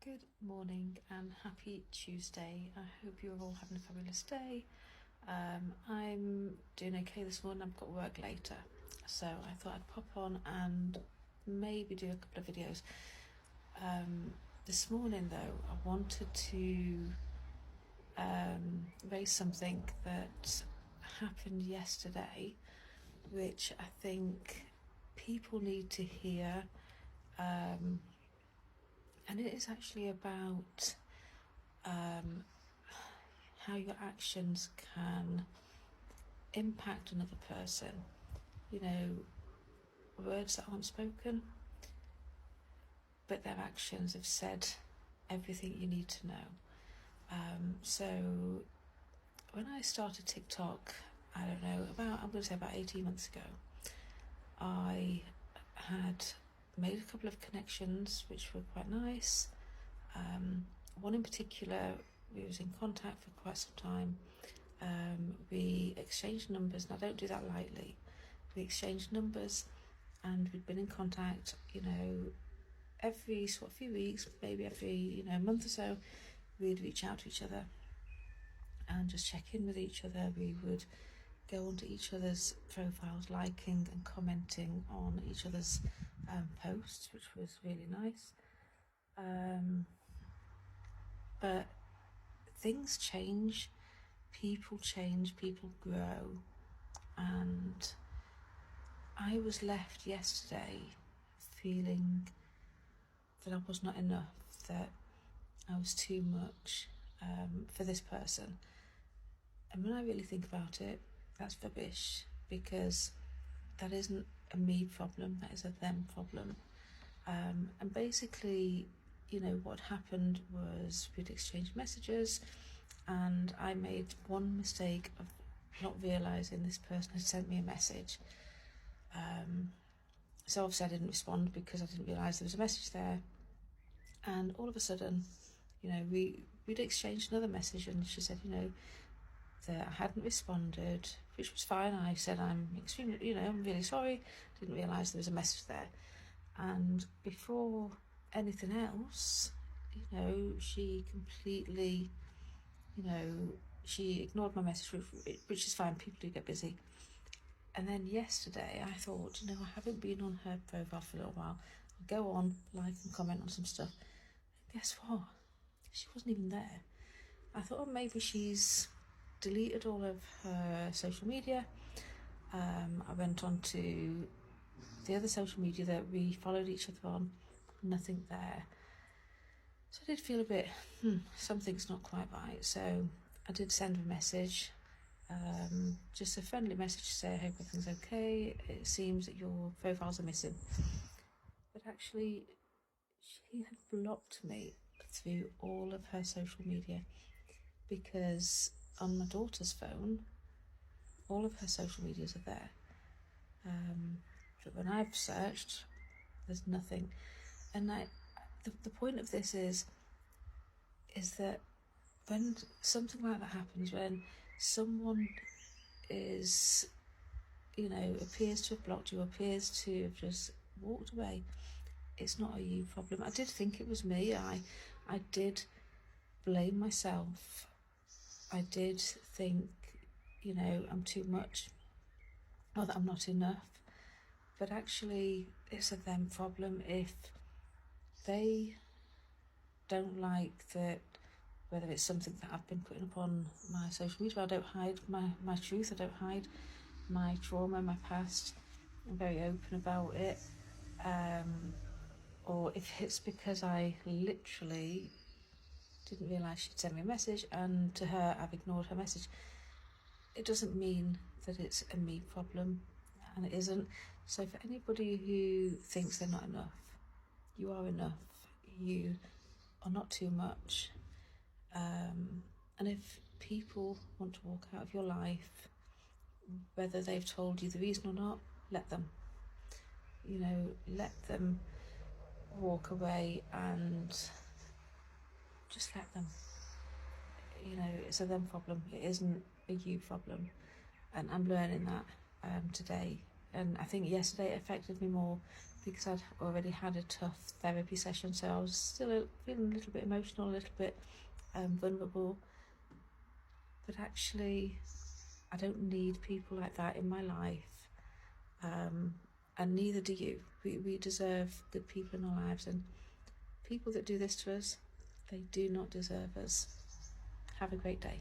Good morning and happy Tuesday. I hope you're all having a fabulous day. I'm doing okay this morning. I've got work later, so I thought I'd pop on and maybe do a couple of videos. This morning though, I wanted to raise something that happened yesterday, which I think people need to hear. And it is actually about how your actions can impact another person. You know, words that aren't spoken, but their actions have said everything you need to know. So when I started TikTok, I don't know, I'm going to say about 18 months ago, I had made a couple of connections which were quite nice. One in particular, we was in contact for quite some time. We exchanged numbers, and I don't do that lightly. We exchanged numbers and we'd been in contact, every sort of few weeks, maybe every, month or so, we'd reach out to each other and just check in with each other. We would go onto each other's profiles, liking and commenting on each other's posts, which was really nice. But things change, people grow, and I was left yesterday feeling that I was not enough, that I was too much for this person. And when I really think about it, that's rubbish, because that isn't a me problem, that is a them problem. And basically, what happened was we'd exchanged messages, and I made one mistake of not realising this person had sent me a message. So obviously I didn't respond because I didn't realise there was a message there. And all of a sudden, we'd exchanged another message, and she said, that I hadn't responded, which was fine. I said, I'm really sorry, didn't realise there was a message there. And before anything else, she completely, she ignored my message, which is fine, people do get busy. And then yesterday I thought, I haven't been on her profile for a little while. I'll go on, like and comment on some stuff. And guess what? She wasn't even there. I thought, maybe she's deleted all of her social media. I went on to the other social media that we followed each other on, nothing there. So I did feel a bit, something's not quite right. So I did send a message, just a friendly message to say, I hope everything's okay. It seems that your profiles are missing. But actually, she had blocked me through all of her social media, because on my daughter's phone, all of her social medias are there. But when I've searched, there's nothing. And the point of this is that when something like that happens, when someone is, appears to have blocked you, appears to have just walked away, it's not a you problem. I did think it was me. I did blame myself. I did think, I'm too much, or that I'm not enough. But actually, it's a them problem. If they don't like that, whether it's something that I've been putting up on my social media, I don't hide my truth, I don't hide my trauma, my past. I'm very open about it. Or if it's because I literally didn't realise she'd sent me a message, and to her I've ignored her message, it doesn't mean that it's a me problem, and it isn't. So for anybody who thinks they're not enough, you are enough. You are not too much. And if people want to walk out of your life, whether they've told you the reason or not, let them. Let them walk away, and just let them. It's a them problem. It isn't a you problem. And I'm learning that today. And I think yesterday it affected me more because I'd already had a tough therapy session, so I was still feeling a little bit emotional, a little bit vulnerable. But actually, I don't need people like that in my life, and neither do you. We deserve good people in our lives, and people that do this to us, they do not deserve us. Have a great day.